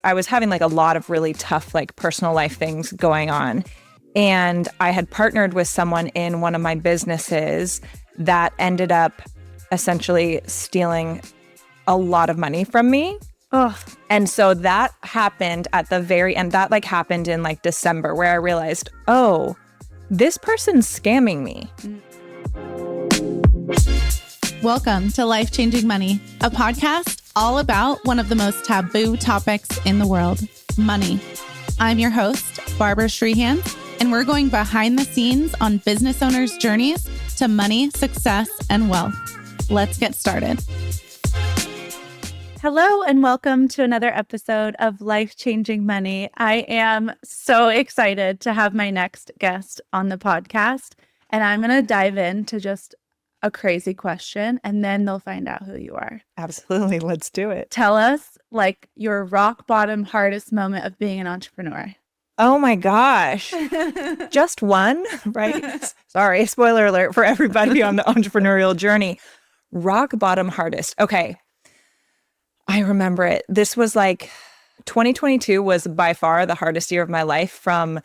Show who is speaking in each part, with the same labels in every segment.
Speaker 1: I was having like a lot of really tough like personal life things going on. And I had partnered with someone in one of my businesses that ended up essentially stealing a lot of money from me.
Speaker 2: Oh.
Speaker 1: And so that happened at the very end. That like happened in like December, where I realized, oh, this person's scamming me.
Speaker 3: Welcome to Life Changing Money, a podcast all about one of the most taboo topics in the world, money. I'm your host, Barbara Strehans, and we're going behind the scenes on business owners' journeys to money, success, and wealth. Let's get started.
Speaker 2: Hello and welcome to another episode of Life Changing Money. I am so excited to have my next guest on the podcast, and I'm going to dive into just a crazy question, and then they'll find out who you are.
Speaker 1: Absolutely. Let's do it.
Speaker 2: Tell us like your rock bottom hardest moment of being an entrepreneur.
Speaker 1: Oh my gosh. Just one, right? Sorry, spoiler alert for everybody on the entrepreneurial journey. Rock bottom hardest. Okay. I remember it. This was like 2022 was by far the hardest year of my life from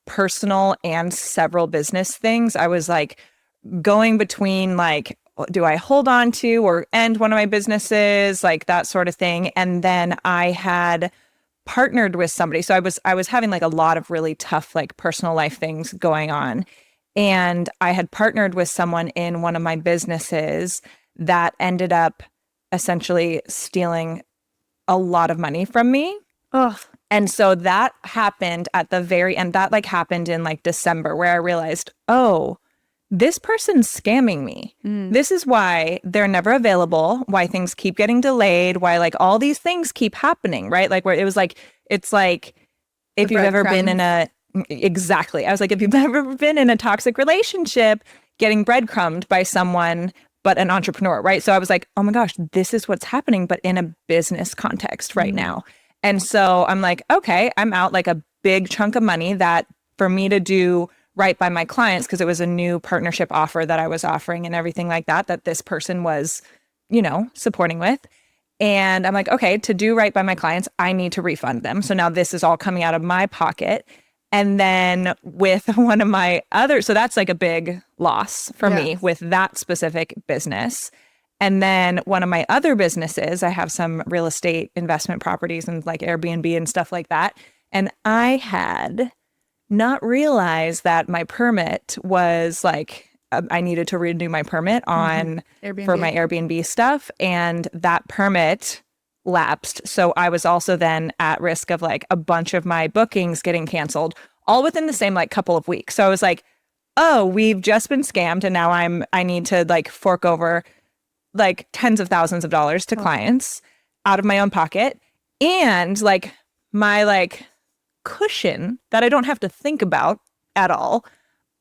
Speaker 1: personal and several business things. I was like going between like, do I hold on to or end one of my businesses, like that sort of thing. And then I had partnered with somebody. So I was having like a lot of really tough like personal life things going on. And I had partnered with someone in one of my businesses that ended up essentially stealing a lot of money from me.
Speaker 2: Oh.
Speaker 1: And so that happened at the very end. That like happened in like December, where I realized, oh, this person's scamming me. This is why they're never available, why things keep getting delayed, why like all these things keep happening, right? Like where it was like, it's like if you've ever been in a, exactly. I was like, if you've ever been in a toxic relationship, getting breadcrumbed by someone, but an entrepreneur, right? So I was like, oh my gosh, this is what's happening, but in a business context right now. And so I'm like, okay, I'm out like a big chunk of money that for me to do right by my clients, because it was a new partnership offer that I was offering and everything like that, that this person was, you know, supporting with. And I'm like, okay, to do right by my clients, I need to refund them. So now this is all coming out of my pocket. And then with one of my other, so that's like a big loss for me with that specific business. And then one of my other businesses, I have some real estate investment properties and like Airbnb and stuff like that. And I had not realized that my permit was like, I needed to renew my permit on for my Airbnb stuff. And that permit lapsed. So I was also then at risk of like a bunch of my bookings getting canceled all within the same like couple of weeks. So I was like, oh, we've just been scammed. And now I need to like fork over like tens of thousands of dollars to clients out of my own pocket. And like my like cushion that I don't have to think about at all,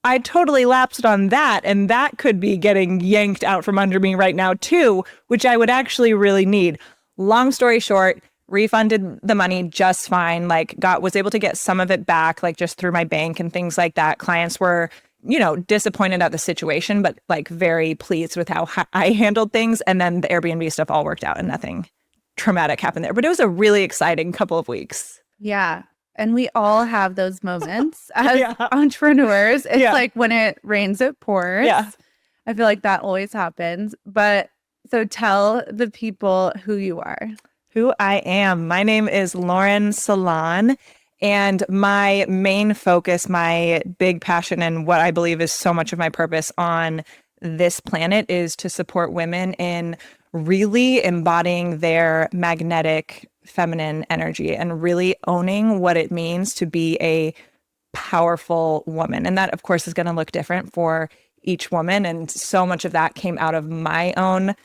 Speaker 1: I totally lapsed on that. And that could be getting yanked out from under me right now too, which I would actually really need. Long story short, refunded the money just fine, like was able to get some of it back, like just through my bank and things like that. Clients were, you know, disappointed at the situation, but like very pleased with how I handled things. And then the Airbnb stuff all worked out and nothing traumatic happened there. But it was a really exciting couple of weeks.
Speaker 2: Yeah. And we all have those moments as entrepreneurs. It's like when it rains, it pours. Yeah. I feel like that always happens. But so tell the people who you are.
Speaker 1: Who I am. My name is Lauren Salaun, and my main focus, my big passion, and what I believe is so much of my purpose on this planet is to support women in really embodying their magnetic feminine energy and really owning what it means to be a powerful woman. And that, of course, is going to look different for each woman. And so much of that came out of my own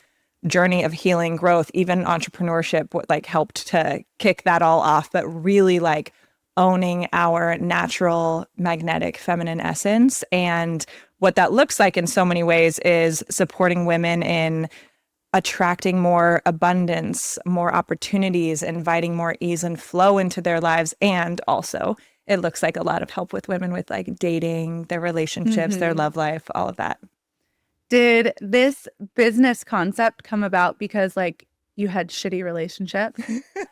Speaker 1: journey of healing, growth, even entrepreneurship, what like helped to kick that all off, but really like owning our natural magnetic feminine essence. And what that looks like in so many ways is supporting women in attracting more abundance, more opportunities, inviting more ease and flow into their lives. And also it looks like a lot of help with women with like dating, their relationships, their love life, all of that.
Speaker 2: Did this business concept come about because like you had shitty relationship?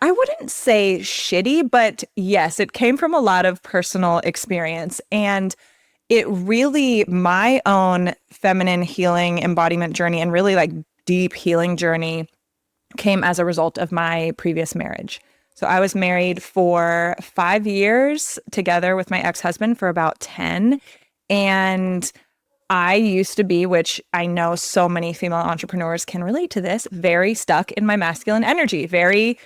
Speaker 1: I wouldn't say shitty, but yes, it came from a lot of personal experience. And it really, my own feminine healing embodiment journey and really like deep healing journey came as a result of my previous marriage. So I was married for 5 years together with my ex-husband for about 10. And I used to be, which I know so many female entrepreneurs can relate to this, very stuck in my masculine energy, very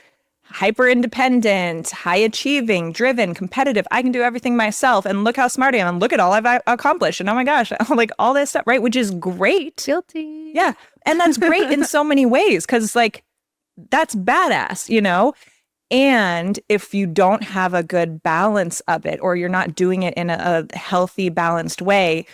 Speaker 1: hyper independent, high achieving, driven, competitive. I can do everything myself. And look how smart I am. And look at all I've accomplished. And oh my gosh, like all this stuff, right? Which is great.
Speaker 2: Guilty.
Speaker 1: Yeah. And that's great in so many ways because like that's badass, you know? And if you don't have a good balance of it or you're not doing it in a healthy, balanced way,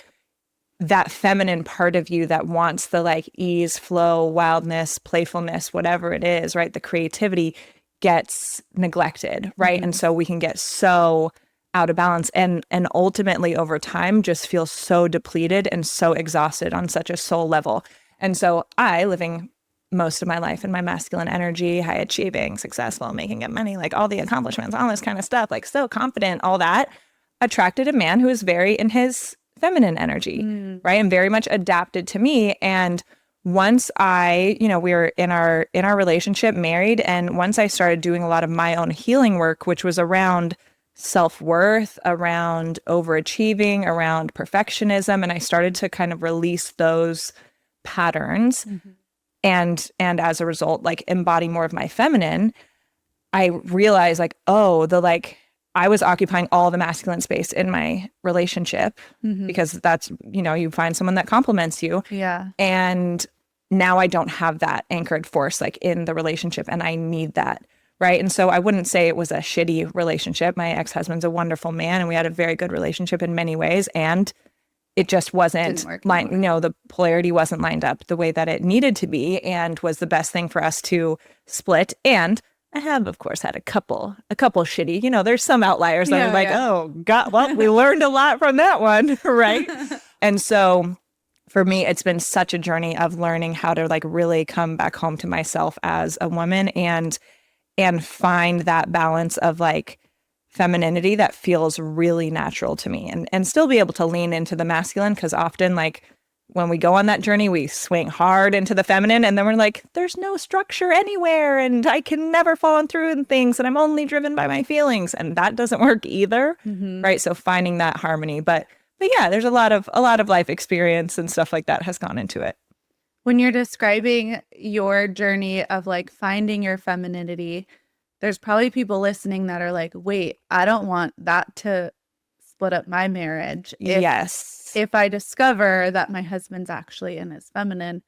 Speaker 1: that feminine part of you that wants the like ease, flow, wildness, playfulness, whatever it is, right? The creativity gets neglected, right? And so we can get so out of balance and ultimately over time just feel so depleted and so exhausted on such a soul level. And so I, living most of my life in my masculine energy, high achieving, successful, making good money, like all the accomplishments, all this kind of stuff, like so confident, all that, attracted a man who is very in his feminine energy, right? And very much adapted to me. And once I, you know, we were in our relationship, married, and once I started doing a lot of my own healing work, which was around self-worth, around overachieving, around perfectionism, and I started to kind of release those patterns and as a result, like embody more of my feminine, I realized like, oh, I was occupying all the masculine space in my relationship because that's, you know, you find someone that compliments you.
Speaker 2: Yeah.
Speaker 1: And now I don't have that anchored force like in the relationship and I need that. Right. And so I wouldn't say it was a shitty relationship. My ex-husband's a wonderful man and we had a very good relationship in many ways. And it just wasn't lined, you know, the polarity wasn't lined up the way that it needed to be and was the best thing for us to split. And I have, of course, had a couple shitty, you know, there's some outliers that are like, oh, God, well, we learned a lot from that one, right? And so for me, it's been such a journey of learning how to like really come back home to myself as a woman and find that balance of like femininity that feels really natural to me and still be able to lean into the masculine because often like when we go on that journey, we swing hard into the feminine and then we're like, there's no structure anywhere and I can never follow through in things and I'm only driven by my feelings. And that doesn't work either, right? So finding that harmony. But yeah, there's a lot of life experience and stuff like that has gone into it.
Speaker 2: When you're describing your journey of like finding your femininity, there's probably people listening that are like, wait, I don't want that to split up my marriage. If I discover that my husband's actually in his feminine.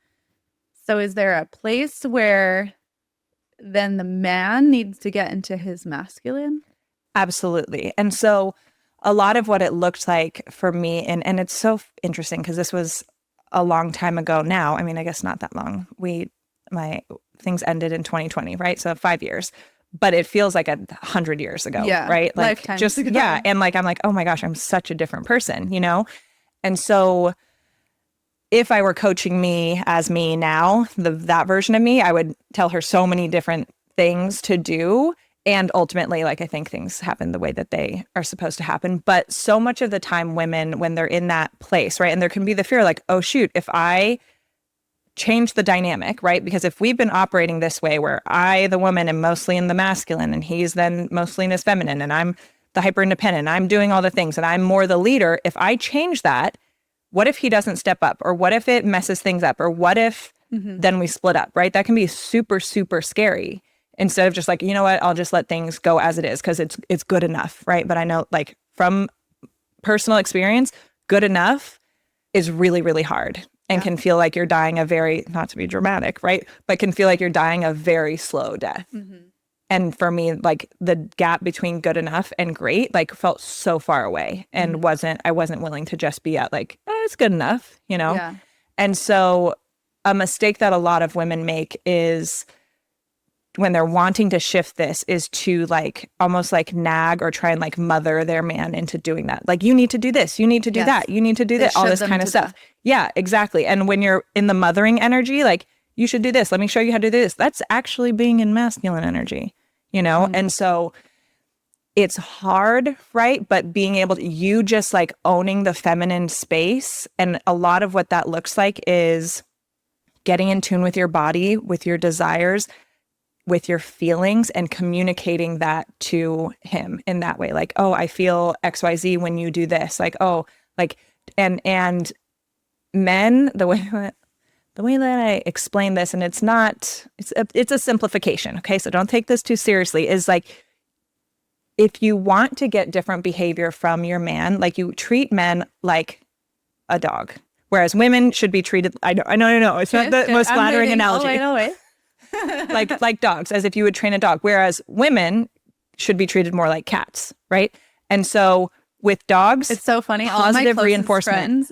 Speaker 2: So is there a place where then the man needs to get into his masculine?
Speaker 1: Absolutely. And so a lot of what it looked like for me, and it's so interesting because this was a long time ago now. I mean, I guess not that long. My things ended in 2020, right? So 5 years. But it feels like 100 years ago, right? Like
Speaker 2: lifetimes
Speaker 1: just
Speaker 2: ago.
Speaker 1: Yeah, and like I'm like, oh my gosh, I'm such a different person, you know. And so, if I were coaching me as me now, that version of me, I would tell her so many different things to do, and ultimately, like I think things happen the way that they are supposed to happen. But so much of the time, women, when they're in that place, right, and there can be the fear, like, oh shoot, if I change the dynamic, right? Because if we've been operating this way where I, the woman, am mostly in the masculine and he's then mostly in his feminine and I'm the hyper independent, I'm doing all the things and I'm more the leader. If I change that, what if he doesn't step up? Or what if it messes things up? Or what if then we split up, right? That can be super, super scary. Instead of just like, you know what, I'll just let things go as it is because it's good enough, right? But I know like from personal experience, good enough is really, really hard. And can feel like you're dying a very, not to be dramatic, right? But can feel like you're dying a very slow death. And for me, like the gap between good enough and great, like felt so far away and I wasn't willing to just be at like, oh, it's good enough, you know?
Speaker 2: Yeah.
Speaker 1: And so a mistake that a lot of women make is when they're wanting to shift this is to like almost like nag or try and like mother their man into doing that. Like, you need to do this, you need to do that, you need to do this, all this kind of stuff. Yeah, exactly. And when you're in the mothering energy, like you should do this. Let me show you how to do this. That's actually being in masculine energy, you know? And so it's hard, right? But being able to, you just like owning the feminine space. And a lot of what that looks like is getting in tune with your body, with your desires, with your feelings, and communicating that to him in that way. Like, oh, I feel XYZ when you do this. Like, oh, like, and men, the way that I explain this, and it's a simplification. Okay. So don't take this too seriously, is like, if you want to get different behavior from your man, like you treat men like a dog, whereas women should be treated, I know, it's not the most flattering analogy. like dogs, as if you would train a dog, whereas women should be treated more like cats, right? And so with dogs,
Speaker 2: it's so funny.
Speaker 1: Positive reinforcement.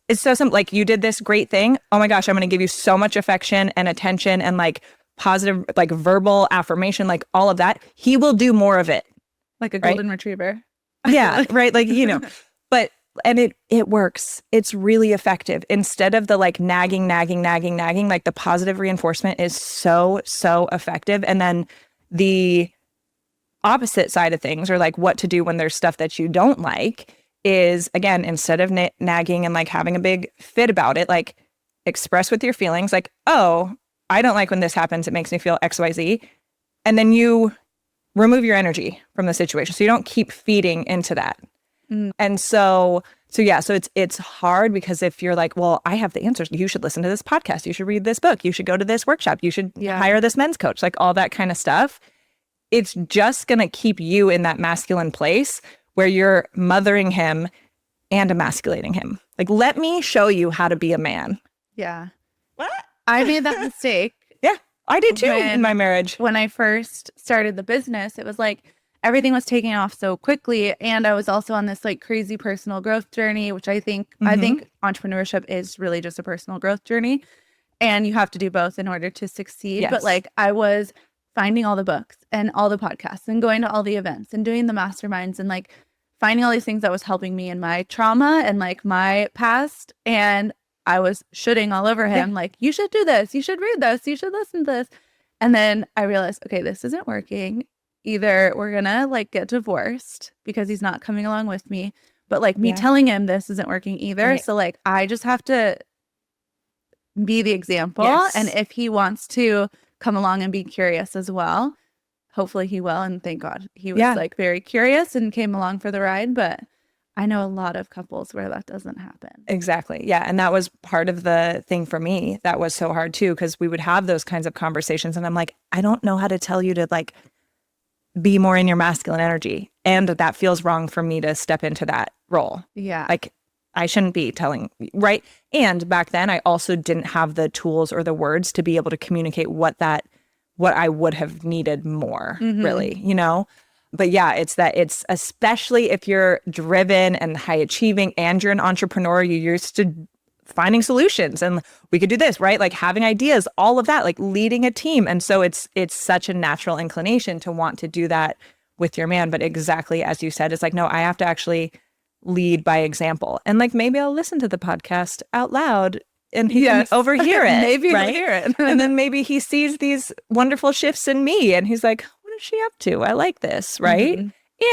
Speaker 1: It's so simple. Like, you did this great thing. Oh my gosh, I'm going to give you so much affection and attention and like positive, like verbal affirmation, like all of that. He will do more of it.
Speaker 2: Like a golden retriever.
Speaker 1: Yeah, right. Like, you know, but, and it works. It's really effective. Instead of the like nagging, like the positive reinforcement is so effective. And then the opposite side of things, or like what to do when there's stuff that you don't like, is, again, instead of nagging and like having a big fit about it, like express with your feelings, like, oh, I don't like when this happens. It makes me feel XYZ. And then you remove your energy from the situation. So you don't keep feeding into that. And so it's hard, because if you're like, well, I have the answers, you should listen to this podcast, you should read this book, you should go to this workshop, you should hire this men's coach, like all that kind of stuff. It's just going to keep you in that masculine place where you're mothering him and emasculating him. Like, let me show you how to be a man.
Speaker 2: Yeah.
Speaker 1: What?
Speaker 2: I made that mistake.
Speaker 1: Yeah, I did too in my marriage.
Speaker 2: When I first started the business, it was like everything was taking off so quickly. And I was also on this like crazy personal growth journey, which I think entrepreneurship is really just a personal growth journey. And you have to do both in order to succeed.
Speaker 1: Yes.
Speaker 2: But like, I was finding all the books and all the podcasts and going to all the events and doing the masterminds and like finding all these things that was helping me in my trauma and like my past. And I was shooting all over him, like, you should do this, you should read this, you should listen to this. And then I realized, okay, this isn't working. Either we're gonna like get divorced because he's not coming along with me, but like me telling him this isn't working either. Right. So like, I just have to be the example. Yes. And if he wants to come along and be curious as well, hopefully he will. And thank God he was like very curious and came along for the ride. But I know a lot of couples where that doesn't happen.
Speaker 1: Exactly. Yeah. And that was part of the thing for me that was so hard too, because we would have those kinds of conversations and I'm like, I don't know how to tell you to like be more in your masculine energy. And that feels wrong for me to step into that role.
Speaker 2: Yeah.
Speaker 1: Like, I shouldn't be telling, right? And back then I also didn't have the tools or the words to be able to communicate what I would have needed more, really, you know? But yeah, it's especially if you're driven and high achieving and you're an entrepreneur, you're used to finding solutions and we could do this, right? Like having ideas, all of that, like leading a team. And so it's such a natural inclination to want to do that with your man. But exactly as you said, it's like, no, I have to actually lead by example. And like, maybe I'll listen to the podcast out loud and he can overhear it.
Speaker 2: Maybe
Speaker 1: right?
Speaker 2: He'll hear it.
Speaker 1: And then maybe he sees these wonderful shifts in me and he's like, what is she up to? I like this, right?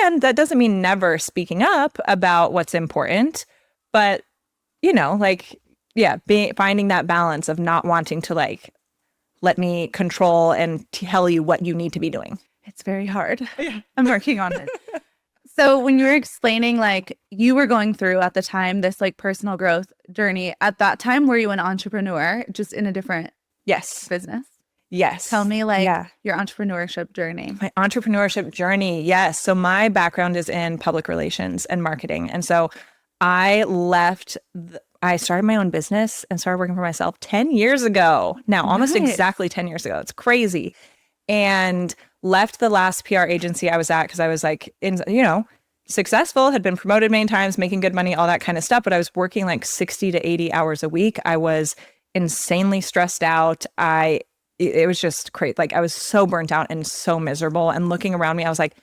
Speaker 1: And that doesn't mean never speaking up about what's important, but you know, like, yeah, finding that balance of not wanting to like, let me control and tell you what you need to be doing.
Speaker 2: It's very hard. Yeah. I'm working on it. So when you were explaining, like you were going through at the time, this like personal growth journey, at that time, were you an entrepreneur just in a different business?
Speaker 1: Yes.
Speaker 2: Tell me like your entrepreneurship journey.
Speaker 1: My entrepreneurship journey. Yes. So my background is in public relations and marketing. And so I started my own business and started working for myself 10 years ago. Now, almost exactly 10 years ago. It's crazy. And left the last PR agency I was at because I was like, successful, had been promoted many times, making good money, all that kind of stuff. But I was working like 60 to 80 hours a week. I was insanely stressed out. It was just crazy. Like I was so burnt out and so miserable. And looking around me, I was like,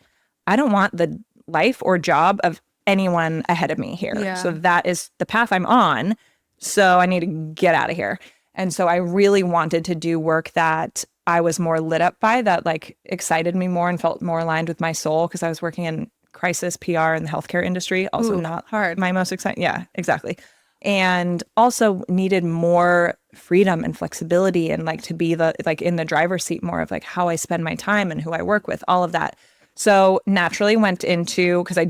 Speaker 1: I don't want the life or job of anyone ahead of me here. Yeah. So that is the path I'm on. So I need to get out of here. And so I really wanted to do work that I was more lit up by, that like excited me more and felt more aligned with my soul, because I was working in crisis PR in the healthcare industry. Also not
Speaker 2: hard.
Speaker 1: My most exciting. Yeah, exactly. And also needed more freedom and flexibility, and like to be the like in the driver's seat more of like how I spend my time and who I work with, all of that. So naturally went into, because I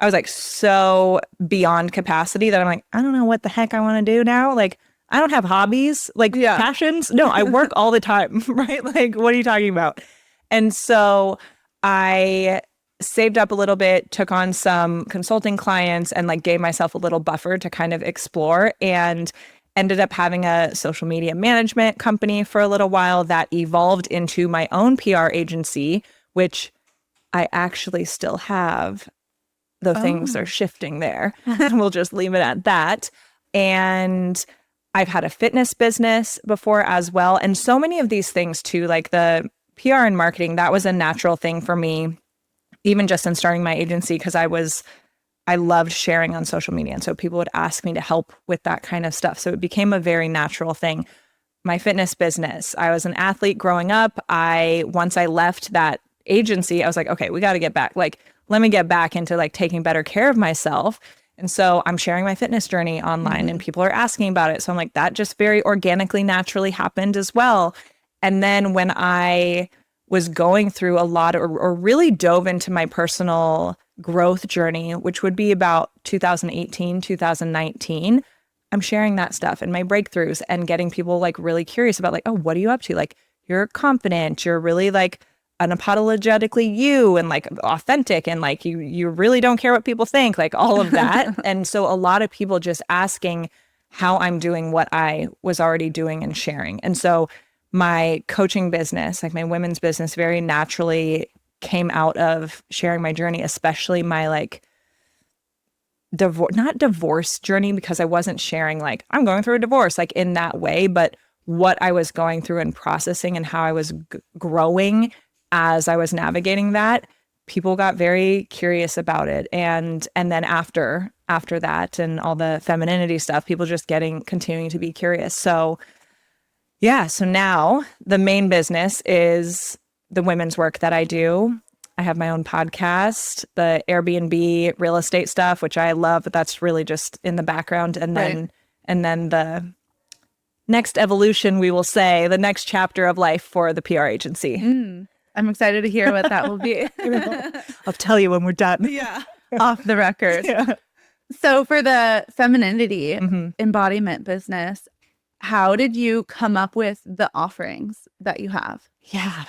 Speaker 1: was like so beyond capacity that I'm like, I don't know what the heck I want to do now. Like, I don't have hobbies, like passions. No, I work all the time, right? Like, what are you talking about? And so I saved up a little bit, took on some consulting clients, and like gave myself a little buffer to kind of explore, and ended up having a social media management company for a little while that evolved into my own PR agency, which I actually still have. The things are shifting there. We'll just leave it at that. And I've had a fitness business before as well. And so many of these things too, like the PR and marketing, that was a natural thing for me, even just in starting my agency, because I loved sharing on social media. And so people would ask me to help with that kind of stuff. So it became a very natural thing. My fitness business, I was an athlete growing up. Once I left that agency, I was like, okay, we got to get back. Like, let me get back into like taking better care of myself. And so I'm sharing my fitness journey online and people are asking about it. So I'm like, that just very organically, naturally happened as well. And then when I was going through a lot or really dove into my personal growth journey, which would be about 2018, 2019, I'm sharing that stuff and my breakthroughs and getting people like really curious about like, oh, what are you up to? Like, you're confident, you're really like unapologetically you and like authentic, and like you really don't care what people think, like all of that. And so a lot of people just asking how I'm doing what I was already doing and sharing. And so my coaching business, like my women's business, very naturally came out of sharing my journey, especially my like not divorce journey, because I wasn't sharing like I'm going through a divorce like in that way, but what I was going through and processing and how I was growing as I was navigating that. People got very curious about it. And then after that and all the femininity stuff, people just continuing to be curious. So yeah, so now the main business is the women's work that I do. I have my own podcast, the Airbnb real estate stuff, which I love, but that's really just in the background. And then the next evolution, we will say, the next chapter of life for the PR agency.
Speaker 2: I'm excited to hear what that will be.
Speaker 1: I'll tell you when we're done.
Speaker 2: Yeah. Off the record. Yeah. So for the femininity embodiment business, how did you come up with the offerings that you have?
Speaker 1: Yeah.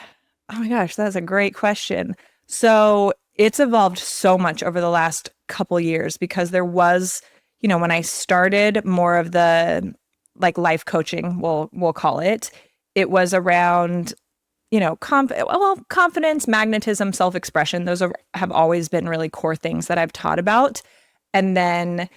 Speaker 1: Oh my gosh, that's a great question. So it's evolved so much over the last couple years, because there was, when I started more of the like life coaching, we'll call it, it was around confidence, magnetism, self-expression. Those have always been really core things that I've taught about. And then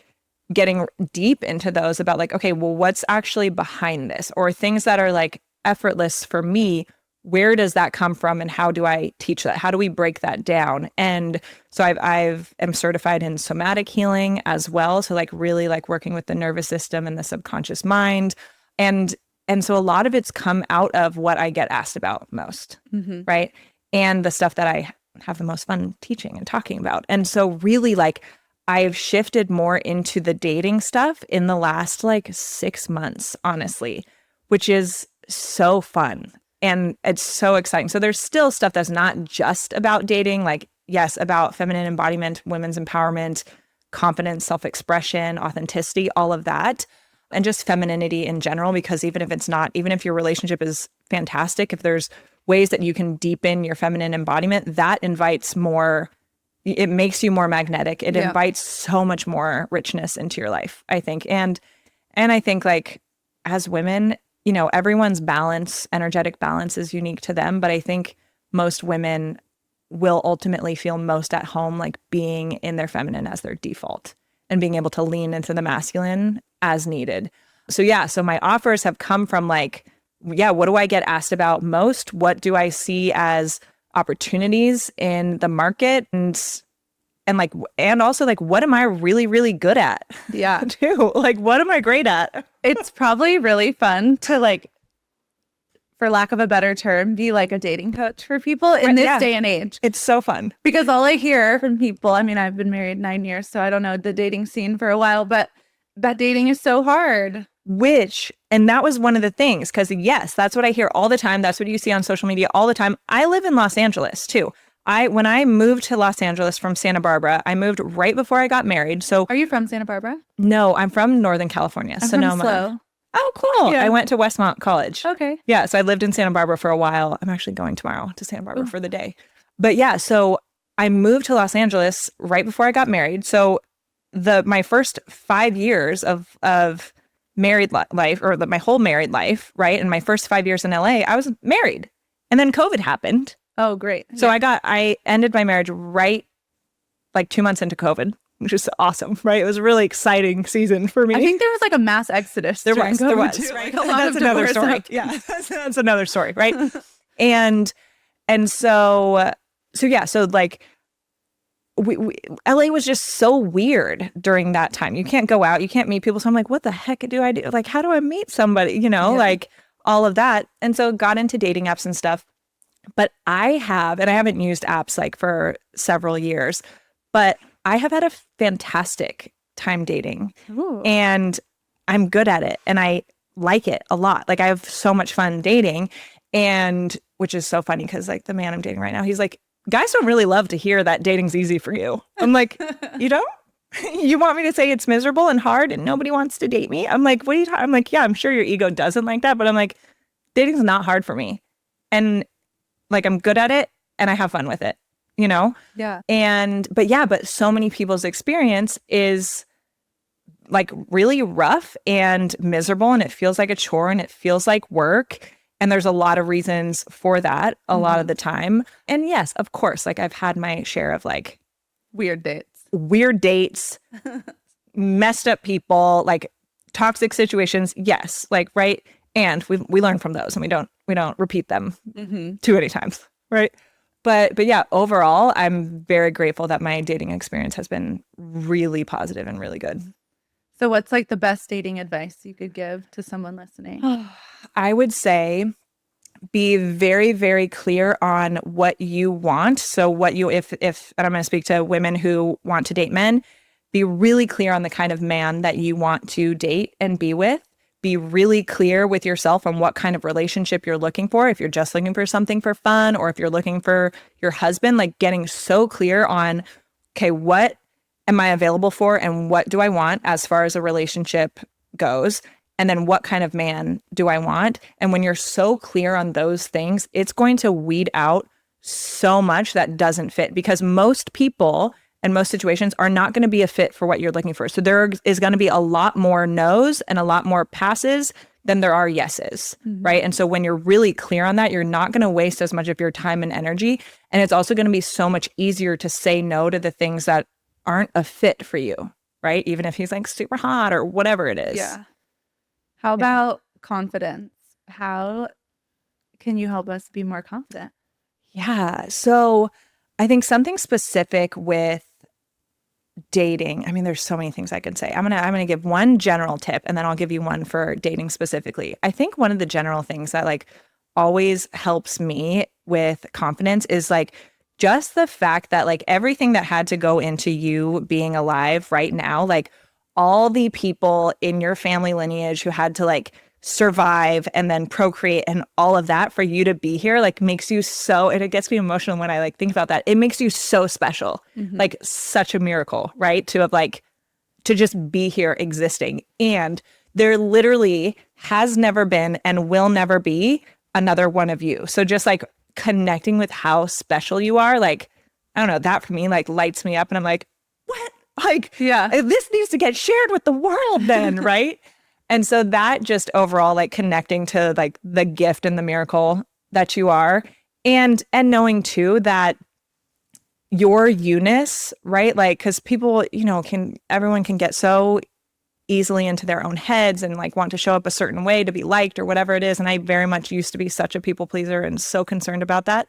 Speaker 1: getting deep into those about like, okay, well, what's actually behind this? Or things that are like effortless for me, where does that come from? And how do I teach that? How do we break that down? And so I'm certified in somatic healing as well. So like really like working with the nervous system and the subconscious mind. And so a lot of it's come out of what I get asked about most, right? And the stuff that I have the most fun teaching and talking about. And so really like I've shifted more into the dating stuff in the last like 6 months, honestly, which is so fun. And it's so exciting. So there's still stuff that's not just about dating, like, yes, about feminine embodiment, women's empowerment, confidence, self-expression, authenticity, all of that. And just femininity in general, because even if your relationship is fantastic, if there's ways that you can deepen your feminine embodiment, that invites more, it makes you more magnetic. It invites so much more richness into your life, I think. And I think like as women, everyone's energetic balance is unique to them. But I think most women will ultimately feel most at home like being in their feminine as their default and being able to lean into the masculine as needed. So my offers have come from like, what do I get asked about most? What do I see as opportunities in the market? And and like, and also like, what am I really, really good at?
Speaker 2: Yeah.
Speaker 1: Too. Like, what am I great at?
Speaker 2: It's probably really fun to like, for lack of a better term, be like a dating coach for people in this day and age.
Speaker 1: It's so fun.
Speaker 2: Because all I hear from people, I mean, I've been married 9 years, so I don't know the dating scene for a while, but that dating is so hard.
Speaker 1: And that was one of the things, because yes, that's what I hear all the time. That's what you see on social media all the time. I live in Los Angeles too. When I moved to Los Angeles from Santa Barbara, I moved right before I got married. So
Speaker 2: are you from Santa Barbara?
Speaker 1: No, I'm from Northern California, Sonoma.
Speaker 2: From
Speaker 1: Oh, cool.
Speaker 2: Yeah.
Speaker 1: I went to Westmont College.
Speaker 2: Okay.
Speaker 1: Yeah, so I lived in Santa Barbara for a while. I'm actually going tomorrow to Santa Barbara for the day. But yeah, so I moved to Los Angeles right before I got married. So my first 5 years of married life, or my whole married life, right? And my first 5 years in LA, I was married. And then COVID happened.
Speaker 2: Oh, great.
Speaker 1: So I ended my marriage right like 2 months into COVID, which is awesome, right? It was a really exciting season for me.
Speaker 2: I think there was like a mass exodus.
Speaker 1: There was,
Speaker 2: too.
Speaker 1: right? That's another story. Yeah, that's another story, right? and so like LA was just so weird during that time. You can't go out, you can't meet people. So I'm like, what the heck do I do? Like, how do I meet somebody? Like all of that. And so got into dating apps and stuff. But I haven't used apps like for several years, but I have had a fantastic time dating.
Speaker 2: Ooh.
Speaker 1: And I'm good at it. And I like it a lot. Like I have so much fun dating, and which is so funny because like the man I'm dating right now, he's like, guys don't really love to hear that dating's easy for you. I'm like, you don't? You want me to say it's miserable and hard and nobody wants to date me? I'm like, what are you talking? I'm like, yeah, I'm sure your ego doesn't like that, but I'm like, dating's not hard for me. And like, I'm good at it and I have fun with it,
Speaker 2: Yeah.
Speaker 1: But so many people's experience is like really rough and miserable, and it feels like a chore and it feels like work. And there's a lot of reasons for that a lot of the time. And yes, of course, like I've had my share of like
Speaker 2: weird dates,
Speaker 1: messed up people, like toxic situations. Yes. Like, right. And we learn from those, and we don't repeat them too many times. Right. But yeah, overall, I'm very grateful that my dating experience has been really positive and really good.
Speaker 2: So what's like the best dating advice you could give to someone listening?
Speaker 1: I would say be very, very clear on what you want. So if and I'm going to speak to women who want to date men, be really clear on the kind of man that you want to date and be with. Be really clear with yourself on what kind of relationship you're looking for. If you're just looking for something for fun, or if you're looking for your husband, like getting so clear on, okay, what am I available for and what do I want as far as a relationship goes? And then what kind of man do I want? And when you're so clear on those things, it's going to weed out so much that doesn't fit, because most people and most situations are not going to be a fit for what you're looking for. So there is going to be a lot more no's and a lot more passes than there are yeses, right? And so when you're really clear on that, you're not going to waste as much of your time and energy. And it's also going to be so much easier to say no to the things that aren't a fit for you, right? Even if he's like super hot or whatever it is.
Speaker 2: Yeah. How about confidence? How can you help us be more confident?
Speaker 1: Yeah. So I think something specific with dating, I mean, there's so many things I can say. I'm gonna give one general tip, and then I'll give you one for dating specifically. I think one of the general things that like always helps me with confidence is like just the fact that like everything that had to go into you being alive right now, like all the people in your family lineage who had to like survive and then procreate and all of that for you to be here, like makes you so, and it gets me emotional when I like think about that. It makes you so special, like such a miracle, right? To have like, to just be here existing. And there literally has never been and will never be another one of you. So just like connecting with how special you are, like, I don't know, that for me like lights me up, and I'm like, what? Like, yeah, this needs to get shared with the world then, right? And so that just overall like connecting to like the gift and the miracle that you are, and knowing too that your you-ness, right? Like, because people, everyone can get so easily into their own heads and like want to show up a certain way to be liked or whatever it is. And I very much used to be such a people pleaser and so concerned about that.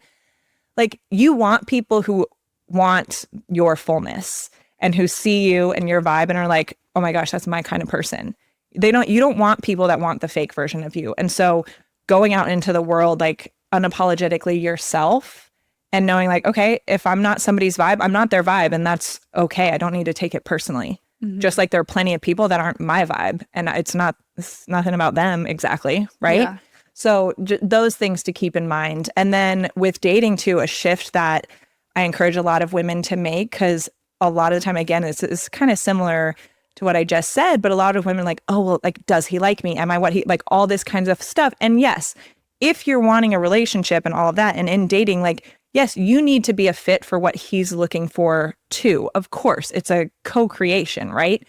Speaker 1: Like, you want people who want your fullness and who see you and your vibe and are like, oh my gosh, that's my kind of person. You don't want people that want the fake version of you. And so going out into the world, like unapologetically yourself and knowing like, okay, if I'm not somebody's vibe, I'm not their vibe. And that's okay. I don't need to take it personally. Just like there are plenty of people that aren't my vibe and it's nothing about them exactly. Right.
Speaker 2: Yeah.
Speaker 1: So those things to keep in mind. And then with dating too, a shift that I encourage a lot of women to make, because a lot of the time, again, it's kind of similar to what I just said, but a lot of women are like, oh, well, like, does he like me? Am I what he, like all this kinds of stuff. And yes, if you're wanting a relationship and all of that, and in dating, like, yes, you need to be a fit for what he's looking for too. Of course, it's a co-creation, right?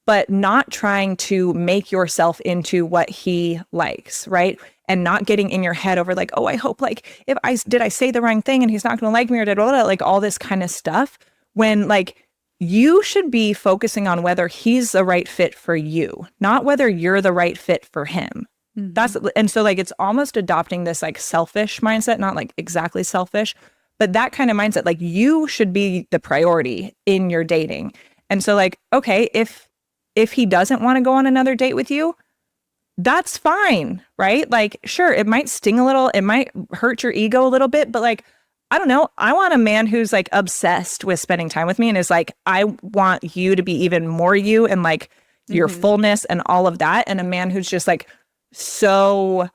Speaker 1: But not trying to make yourself into what he likes, right? And not getting in your head over like, oh, I hope like did I say the wrong thing and he's not going to like me or like all this kind of stuff. When like you should be focusing on whether he's the right fit for you, not whether you're the right fit for him. And so like it's almost adopting this like selfish mindset, not like exactly selfish, but that kind of mindset. Like you should be the priority in your dating. And so like, okay, if he doesn't want to go on another date with you, that's fine, right? Like, sure, it might sting a little, it might hurt your ego a little bit, but like, I don't know. I want a man who's like obsessed with spending time with me and is like, I want you to be even more you and like your fullness and all of that. And a man who's just like so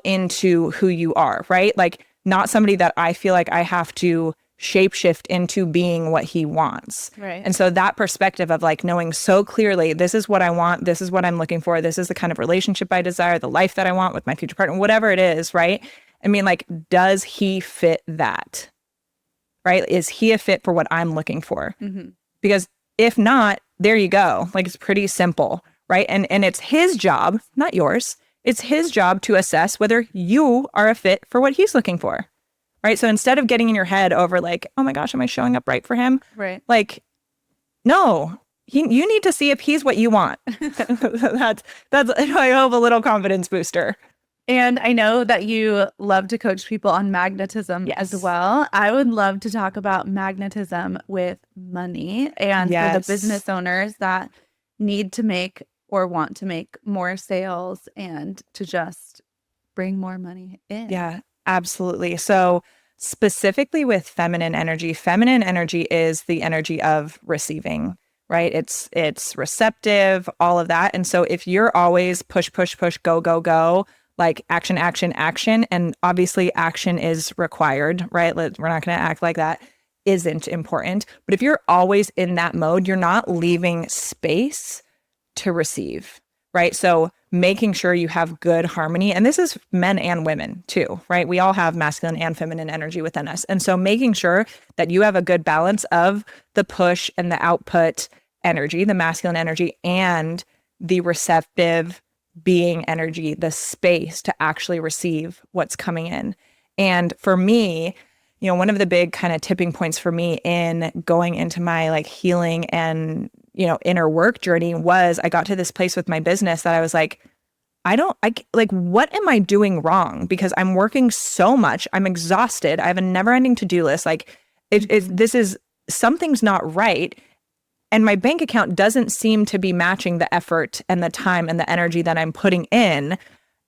Speaker 1: into who you are, right? Like not somebody that I feel like I have to shapeshift into being what he wants.
Speaker 2: Right.
Speaker 1: And so that perspective of like knowing so clearly, this is what I want, this is what I'm looking for, this is the kind of relationship I desire, the life that I want with my future partner, whatever it is, right? I mean, like, does he fit that? Right? Is he a fit for what I'm looking for? Because if not, there you go. Like, it's pretty simple, right? And it's his job, not yours. It's his job to assess whether you are a fit for what he's looking for. Right. So instead of getting in your head over like, oh my gosh, am I showing up right for him?
Speaker 2: Right.
Speaker 1: Like, no, you need to see if he's what you want. That's I hope a little confidence booster.
Speaker 2: And I know that you love to coach people on magnetism as well. I would love to talk about magnetism with money and for the business owners that need to make or want to make more sales and to just bring more money in.
Speaker 1: Yeah. Absolutely. So specifically with feminine energy is the energy of receiving, right? It's receptive, all of that. And so if you're always push, go, like action, and obviously action is required, right? We're not going to act like that isn't important. But if you're always in that mode, you're not leaving space to receive, right? So making sure you have good harmony. And this is men and women too, right? We all have masculine and feminine energy within us. And so making sure that you have a good balance of the push and the output energy, the masculine energy, and the receptive being energy, the space to actually receive what's coming in. And for me, you know, one of the big kind of tipping points for me in going into my like healing and, you know, inner work journey was I got to this place with my business that I was like, what am I doing wrong? Because I'm working so much. I'm exhausted. I have a never ending to-do list. Like something's not right. And my bank account doesn't seem to be matching the effort and the time and the energy that I'm putting in.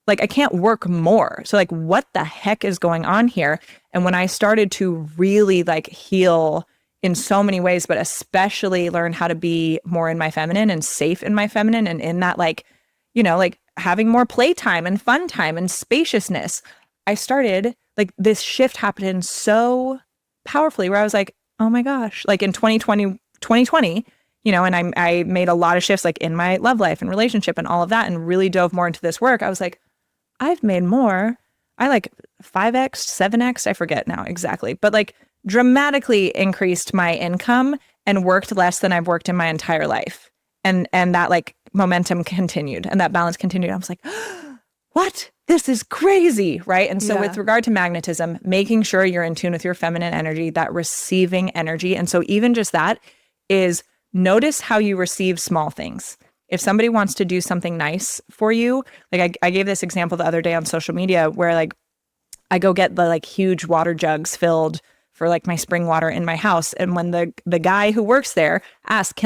Speaker 1: Like I can't work more. So like, what the heck is going on here? And when I started to really like heal in so many ways, but especially learn how to be more in my feminine and safe in my feminine and in that like, you know, like having more playtime and fun time and spaciousness, I started like this shift happened so powerfully where I was like, oh my gosh, like in 2020, you know, and I made a lot of shifts like in my love life and relationship and all of that and really dove more into this work. I was like, I've made more. I like 5x, 7x, I forget now exactly, but like dramatically increased my income and worked less than I've worked in my entire life. And that like momentum continued and that balance continued. I was like, what? This is crazy, right? And so with regard to magnetism, making sure you're in tune with your feminine energy, that receiving energy. And so even just that is notice how you receive small things. If somebody wants to do something nice for you, like I gave this example the other day on social media where like I go get the like huge water jugs filled for like my spring water in my house. And when the guy who works there asks,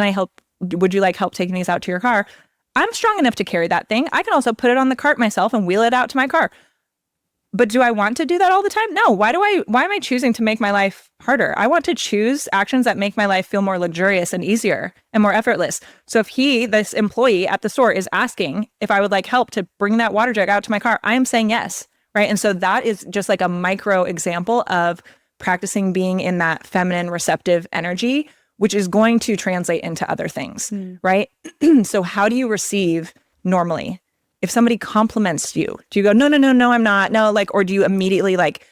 Speaker 1: would you like help taking these out to your car? I'm strong enough to carry that thing. I can also put it on the cart myself and wheel it out to my car. But do I want to do that all the time? No. Why am I choosing to make my life harder? I want to choose actions that make my life feel more luxurious and easier and more effortless. So if this employee at the store is asking if I would like help to bring that water jug out to my car, I am saying yes, right? And so that is just like a micro example of practicing being in that feminine receptive energy, which is going to translate into other things, right? So how do you receive normally? If somebody compliments you, do you go, no, I'm not, no, like, or do you immediately like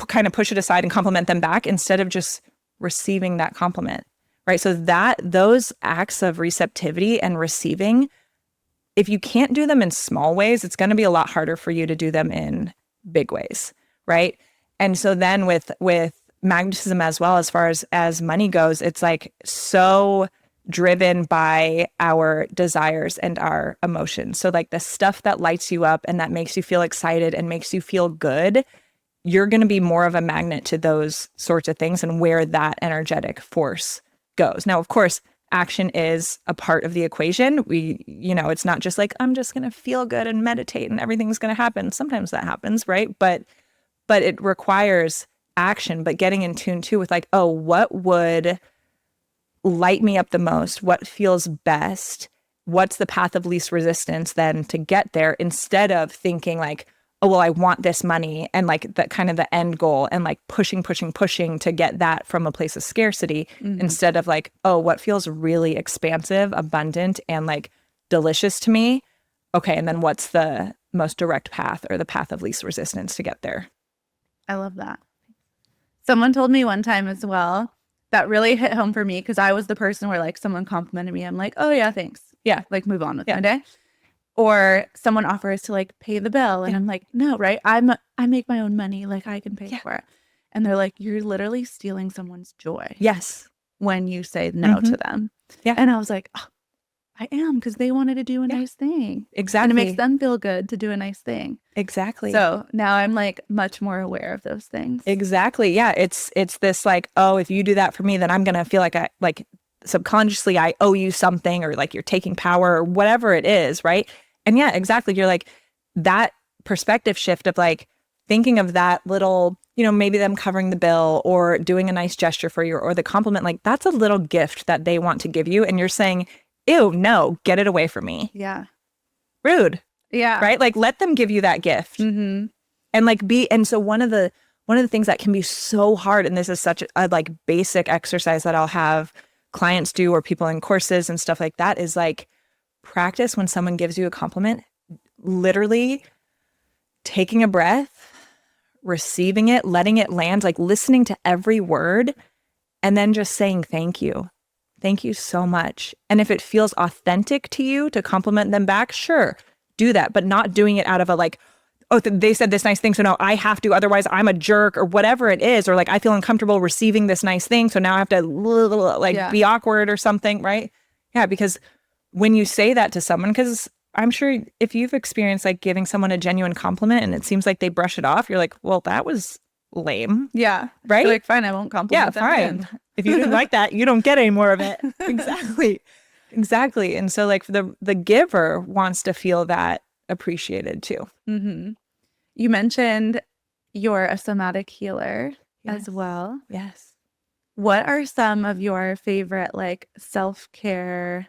Speaker 1: kind of push it aside and compliment them back instead of just receiving that compliment, right? So those acts of receptivity and receiving, if you can't do them in small ways, it's going to be a lot harder for you to do them in big ways, right? And so then with magnetism as well, as far as money goes, it's like so driven by our desires and our emotions. So like the stuff that lights you up and that makes you feel excited and makes you feel good, you're going to be more of a magnet to those sorts of things and where that energetic force goes. Now, of course, action is a part of the equation. It's not just like, I'm just going to feel good and meditate and everything's going to happen. Sometimes that happens, right? But it requires action, but getting in tune too with like, oh, what would light me up the most? What feels best? What's the path of least resistance then to get there, instead of thinking like, oh, well, I want this money and like that kind of the end goal and like pushing to get that from a place of scarcity, instead of like, oh, what feels really expansive, abundant, and like delicious to me? Okay, and then what's the most direct path or the path of least resistance to get there?
Speaker 2: I love that. Someone told me one time as well that really hit home for me, because I was the person where like someone complimented me, I'm like, oh yeah, thanks. Yeah, like move on with my day. Or someone offers to like pay the bill and I'm like, no, right? I make my own money, like I can pay for it. And they're like, you're literally stealing someone's joy.
Speaker 1: Yes.
Speaker 2: When you say no to them. Yeah. And I was like, oh, I am, because they wanted to do a nice thing.
Speaker 1: Exactly.
Speaker 2: And it makes them feel good to do a nice thing.
Speaker 1: Exactly.
Speaker 2: So now I'm like much more aware of those things.
Speaker 1: Exactly. Yeah. It's this like, oh, if you do that for me, then I'm going to feel like subconsciously I owe you something, or like you're taking power or whatever it is. Right. And yeah, exactly. You're like that perspective shift of like thinking of that little, maybe them covering the bill or doing a nice gesture for you or the compliment, like that's a little gift that they want to give you. And you're saying, ew, no, get it away from me.
Speaker 2: Yeah.
Speaker 1: Rude.
Speaker 2: Yeah.
Speaker 1: Right? Like let them give you that gift. And like and so one of the things that can be so hard, and this is such a like basic exercise that I'll have clients do or people in courses and stuff like that, is like practice when someone gives you a compliment, literally taking a breath, receiving it, letting it land, like listening to every word, and then just saying thank you. Thank you so much. And if it feels authentic to you to compliment them back, sure, do that, but not doing it out of a like, oh, they said this nice thing, so now I have to, otherwise I'm a jerk, or whatever it is, or like I feel uncomfortable receiving this nice thing, so now I have to be awkward or something, right? Yeah, because when you say that to someone, because I'm sure if you've experienced like giving someone a genuine compliment and it seems like they brush it off, you're like, well, that was lame.
Speaker 2: Yeah.
Speaker 1: Right?
Speaker 2: You're like, fine, I won't compliment them.
Speaker 1: Yeah, fine. If you didn't like that, you don't get any more of it. Exactly. And so like the giver wants to feel that appreciated too.
Speaker 2: You mentioned you're a somatic healer as well.
Speaker 1: Yes.
Speaker 2: What are some of your favorite like self-care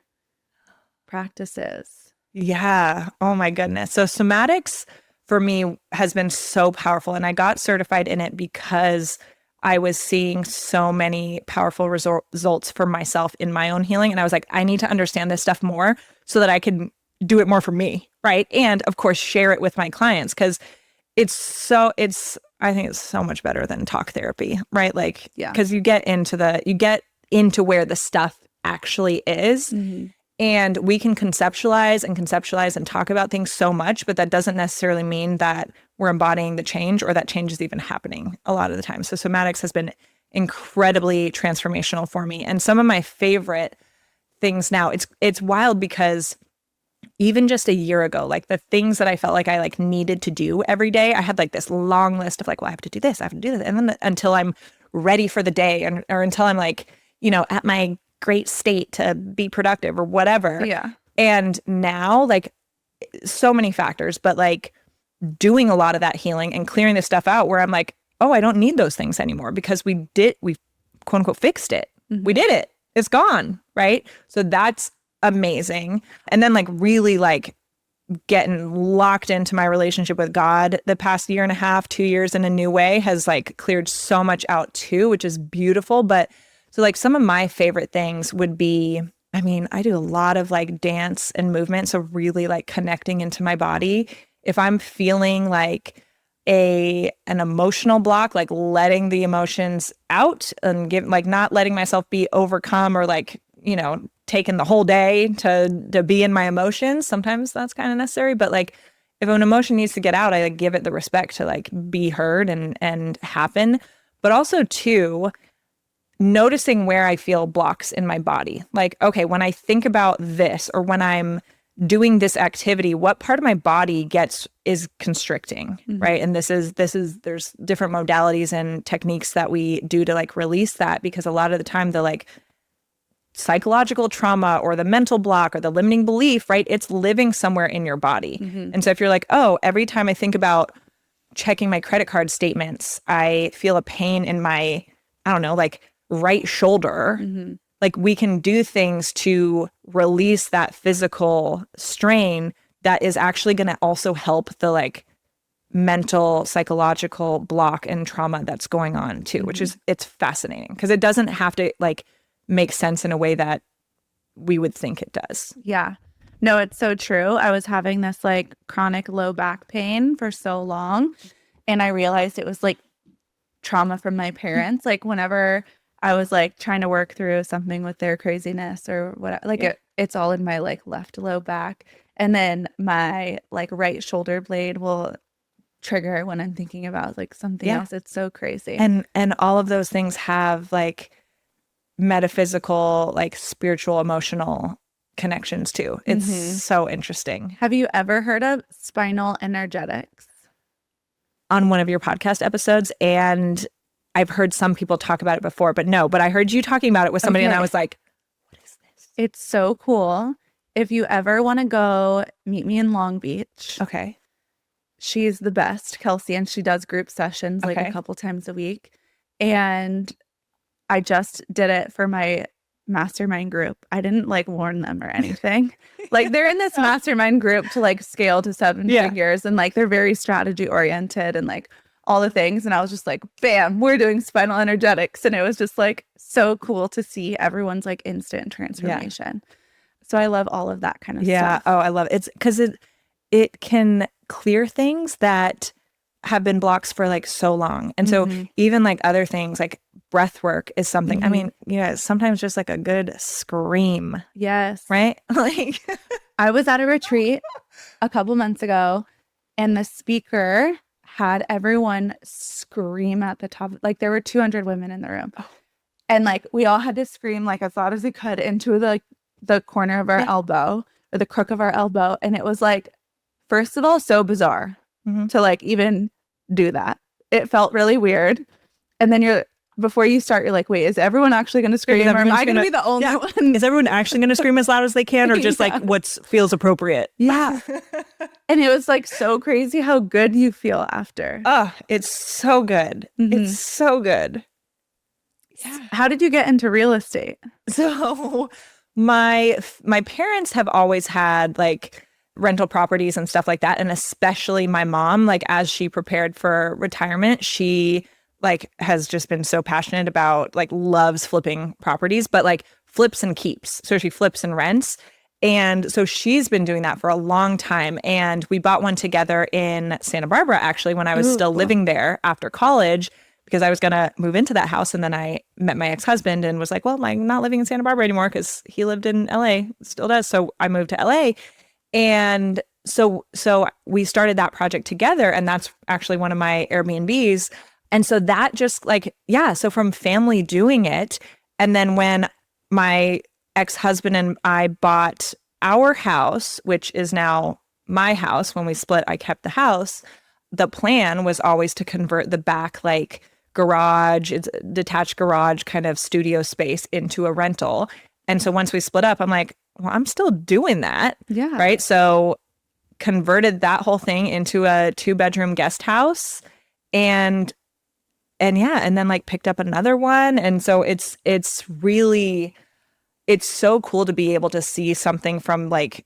Speaker 2: practices?
Speaker 1: Yeah. Oh my goodness. So somatics for me has been so powerful, and I got certified in it because I was seeing so many powerful results for myself in my own healing. And I was like, I need to understand this stuff more so that I can do it more for me. Right. And of course, share it with my clients, because I think it's so much better than talk therapy. Right. Like, because you get into where the stuff actually is. And we can conceptualize and talk about things so much, but that doesn't necessarily mean that we're embodying the change or that change is even happening a lot of the time. So somatics has been incredibly transformational for me. And some of my favorite things now, it's wild, because even just a year ago, like the things that I felt like I like needed to do every day, I had like this long list of like, well, I have to do this, I have to do this. And then until I'm ready for the day or until I'm like, at my great state to be productive or whatever.
Speaker 2: Yeah.
Speaker 1: And now like so many factors, but like doing a lot of that healing and clearing this stuff out where I'm like, oh, I don't need those things anymore because we quote unquote fixed it. We did it. It's gone. Right. So that's amazing. And then like really like getting locked into my relationship with God the past year and a half, 2 years in a new way has like cleared so much out too, which is beautiful. But so like some of my favorite things would be, I mean, I do a lot of like dance and movement. So really like connecting into my body. If I'm feeling like an emotional block, like letting the emotions out and not letting myself be overcome or like, taking the whole day to be in my emotions. Sometimes that's kind of necessary. But like if an emotion needs to get out, I like give it the respect to like be heard and happen. But also too, noticing where I feel blocks in my body. Like, okay, when I think about this or when I'm doing this activity, what part of my body is constricting, right? And this is there's different modalities and techniques that we do to like release that, because a lot of the time the like psychological trauma or the mental block or the limiting belief, right? It's living somewhere in your body. And so if you're like, oh, every time I think about checking my credit card statements, I feel a pain in my, I don't know, like right shoulder. Like we can do things to release that physical strain that is actually going to also help the like mental, psychological block and trauma that's going on too, which is, it's fascinating because it doesn't have to like make sense in a way that we would think it does.
Speaker 2: Yeah. No, it's so true. I was having this like chronic low back pain for so long, and I realized it was like trauma from my parents. Like whenever I was like trying to work through something with their craziness or whatever, like it's all in my like left low back. And then my like right shoulder blade will trigger when I'm thinking about like something else. It's so crazy.
Speaker 1: And all of those things have like metaphysical, like spiritual, emotional connections too. It's so interesting.
Speaker 2: Have you ever heard of spinal energetics?
Speaker 1: On one of your podcast episodes, and I've heard some people talk about it before, but I heard you talking about it with somebody and I was like, what is this?
Speaker 2: It's so cool. If you ever want to go, meet me in Long Beach.
Speaker 1: Okay.
Speaker 2: She's the best, Kelsey, and she does group sessions like a couple times a week. And I just did it for my mastermind group. I didn't like warn them or anything. Like they're in this mastermind group to like scale to 7 figures, and like they're very strategy oriented and like all the things. And I was just like, bam, we're doing spinal energetics. And it was just like so cool to see everyone's like instant transformation. So I love all of that kind of stuff.
Speaker 1: Oh, I love it. It's because it can clear things that have been blocks for like so long. And so even like other things like breath work is something, I mean, sometimes just like a good scream.
Speaker 2: Yes.
Speaker 1: Right? Like
Speaker 2: I was at a retreat a couple months ago, and the speaker had everyone scream at the top. Like there were 200 women in the room. And like we all had to scream like as loud as we could into the corner of our elbow or the crook of our elbow. And it was like, first of all, so bizarre to like even do that. It felt really weird. And then before you start, you're like, wait, is everyone actually going to scream? Or am I going to be the only one?
Speaker 1: Is everyone actually going to scream as loud as they can, or just like what feels appropriate?
Speaker 2: Yeah. And it was like so crazy how good you feel after.
Speaker 1: Oh, it's so good. It's so good.
Speaker 2: Yeah. How did you get into real estate?
Speaker 1: So my parents have always had like rental properties and stuff like that. And especially my mom, like as she prepared for retirement, she like has just been so passionate about like loves flipping properties, but like flips and keeps. So she flips and rents. And so she's been doing that for a long time. And we bought one together in Santa Barbara, actually, when I was still living there after college, because I was going to move into that house. And then I met my ex-husband and was like, well, I'm not living in Santa Barbara anymore because he lived in LA, still does. So I moved to LA. And so we started that project together. And that's actually one of my Airbnbs. And so that just like, so from family doing it. And then when my ex-husband and I bought our house, which is now my house, when we split, I kept the house. The plan was always to convert the back like garage, it's a detached garage kind of studio space into a rental. And so once we split up, I'm like, well, I'm still doing that.
Speaker 2: Yeah.
Speaker 1: Right. So converted that whole thing into a 2-bedroom guest house and then like picked up another one. And so it's so cool to be able to see something from like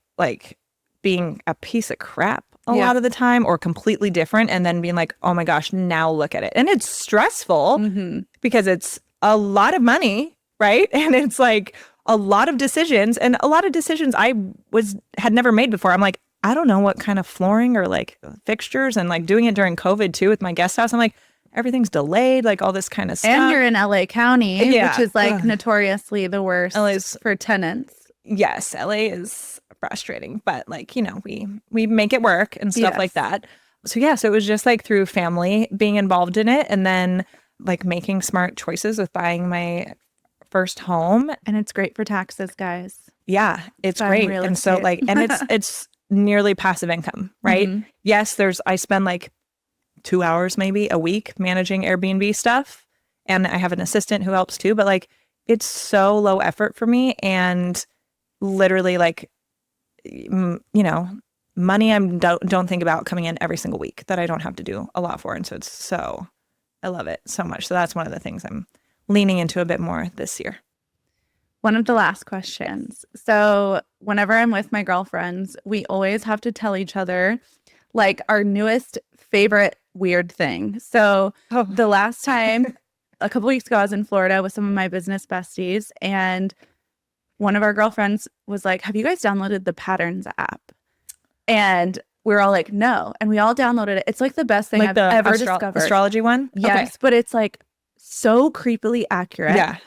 Speaker 1: being a piece of crap a lot of the time or completely different and then being like, oh my gosh, now look at it. And it's stressful because it's a lot of money, right? And it's like a lot of decisions and a lot of decisions I had never made before. I'm like, I don't know what kind of flooring or like fixtures and like doing it during COVID too with my guest house. I'm like, everything's delayed, like all this kind of stuff.
Speaker 2: And you're in LA County, which is like notoriously the worst for tenants.
Speaker 1: Yes, LA is frustrating, but like, you know, we make it work and stuff like that. So yeah, so it was just like through family being involved in it and then like making smart choices with buying my first home.
Speaker 2: And it's great for taxes, guys.
Speaker 1: Yeah, it's great. And so like, and it's nearly passive income, right? Yes, I spend like 2 hours maybe a week managing Airbnb stuff. And I have an assistant who helps too, but like it's so low effort for me and literally like, you know, money I don't think about coming in every single week that I don't have to do a lot for. And so I love it so much. So that's one of the things I'm leaning into a bit more this year.
Speaker 2: One of the last questions. So whenever I'm with my girlfriends, we always have to tell each other like our newest favorite weird thing. So the last time, a couple weeks ago, I was in Florida with some of my business besties and one of our girlfriends was like, have you guys downloaded the Patterns app? And we were all like, no. And we all downloaded it. It's like the best thing
Speaker 1: like
Speaker 2: I've ever discovered.
Speaker 1: Astrology one?
Speaker 2: Yes,
Speaker 1: okay.
Speaker 2: But it's like so creepily accurate.
Speaker 1: Yeah.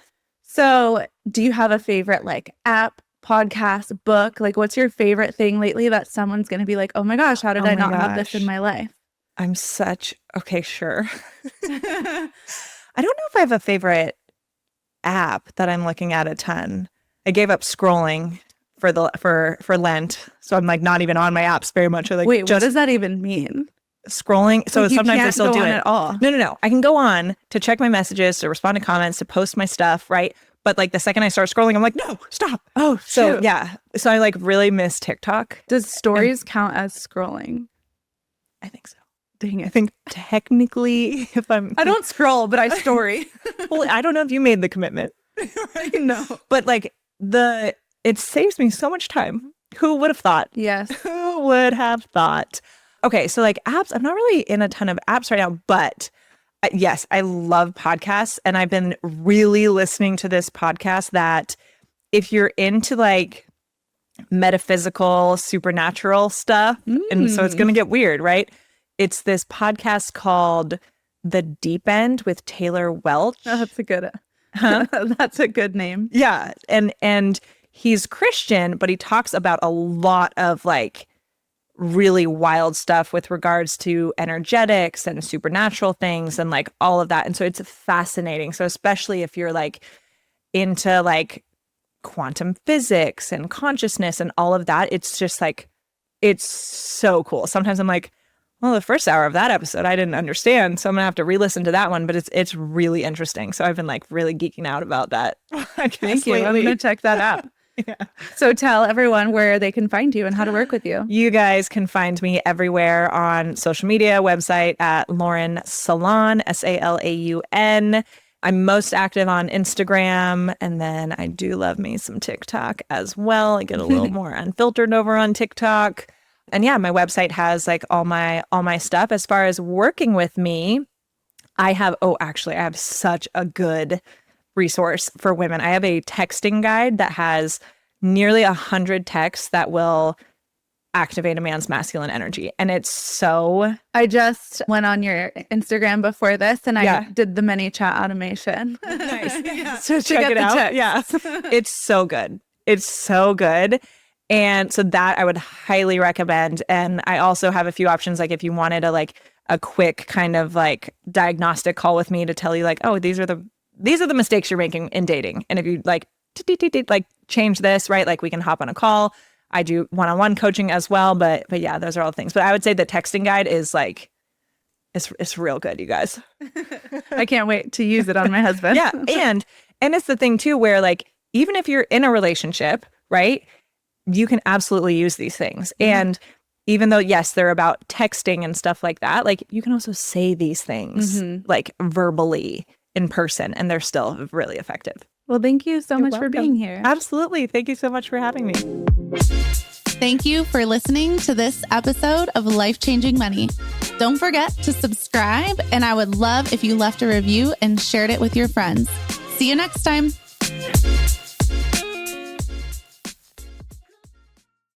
Speaker 2: So do you have a favorite like app, podcast, book? Like what's your favorite thing lately that someone's going to be like, oh my gosh, how did I not have this in my life?
Speaker 1: Okay, sure. I don't know if I have a favorite app that I'm looking at a ton. I gave up scrolling for Lent, so I'm like not even on my apps very much. Like,
Speaker 2: wait, what does that even mean?
Speaker 1: Scrolling. So sometimes I still do it
Speaker 2: at all.
Speaker 1: No. I can go on to check my messages, to respond to comments, to post my stuff, right? But like the second I start scrolling, I'm like, no, stop.
Speaker 2: Oh,
Speaker 1: so yeah. So I like really miss TikTok.
Speaker 2: Does stories count as scrolling?
Speaker 1: I think so.
Speaker 2: Dang it.
Speaker 1: I think technically,
Speaker 2: I don't scroll, but I story.
Speaker 1: Well, I don't know if you made the commitment.
Speaker 2: Right? No.
Speaker 1: But like it saves me so much time. Who would have thought?
Speaker 2: Yes.
Speaker 1: Who would have thought? Okay, so like apps, I'm not really in a ton of apps right now, but yes, I love podcasts. And I've been really listening to this podcast that if you're into like metaphysical, supernatural stuff, and so it's going to get weird, right? It's this podcast called The Deep End with Taylor Welch.
Speaker 2: Oh, that's a good name.
Speaker 1: Yeah. And he's Christian, but he talks about a lot of like really wild stuff with regards to energetics and supernatural things and like all of that. And so it's fascinating. So especially if you're like into like quantum physics and consciousness and all of that, it's just like, it's so cool. Sometimes I'm like, well, the first hour of that episode I didn't understand, so I'm gonna have to re-listen to that one. But it's really interesting. So I've been like really geeking out about that.
Speaker 2: Thank you. I'm gonna check that out.
Speaker 1: Yeah.
Speaker 2: So tell everyone where they can find you and how to work with you.
Speaker 1: You guys can find me everywhere on social media, website at Lauren Salaun, Salaun. I'm most active on Instagram, and then I do love me some TikTok as well. I get a little more unfiltered over on TikTok. And yeah, my website has like all my stuff. As far as working with me, I have such a good resource for women. I have a texting guide that has nearly 100 texts that will activate a man's masculine energy. And it's so...
Speaker 2: I just went on your Instagram before this and I did the many chat automation.
Speaker 1: Nice. So check it out. Yeah. It's so good. It's so good. And so that I would highly recommend. And I also have a few options. Like if you wanted a quick kind of like diagnostic call with me to tell you like, oh, these are the mistakes you're making in dating. And if you like change this, right? Like we can hop on a call. I do one-on-one coaching as well. But yeah, those are all things. But I would say the texting guide is like It's real good, you guys.
Speaker 2: I can't wait to use it on my husband.
Speaker 1: Yeah. And it's the thing too, where like, even if you're in a relationship, right, you can absolutely use these things. And even though, yes, they're about texting and stuff like that, like you can also say these things like verbally in person, and they're still really effective.
Speaker 2: Well, thank you so
Speaker 1: You're
Speaker 2: much for
Speaker 1: welcome.
Speaker 2: being here.
Speaker 1: Absolutely. Thank you so much for having me.
Speaker 3: Thank you for listening to this episode of Life Changing Money. Don't forget to subscribe, and I would love if you left a review and shared it with your friends. See you next time.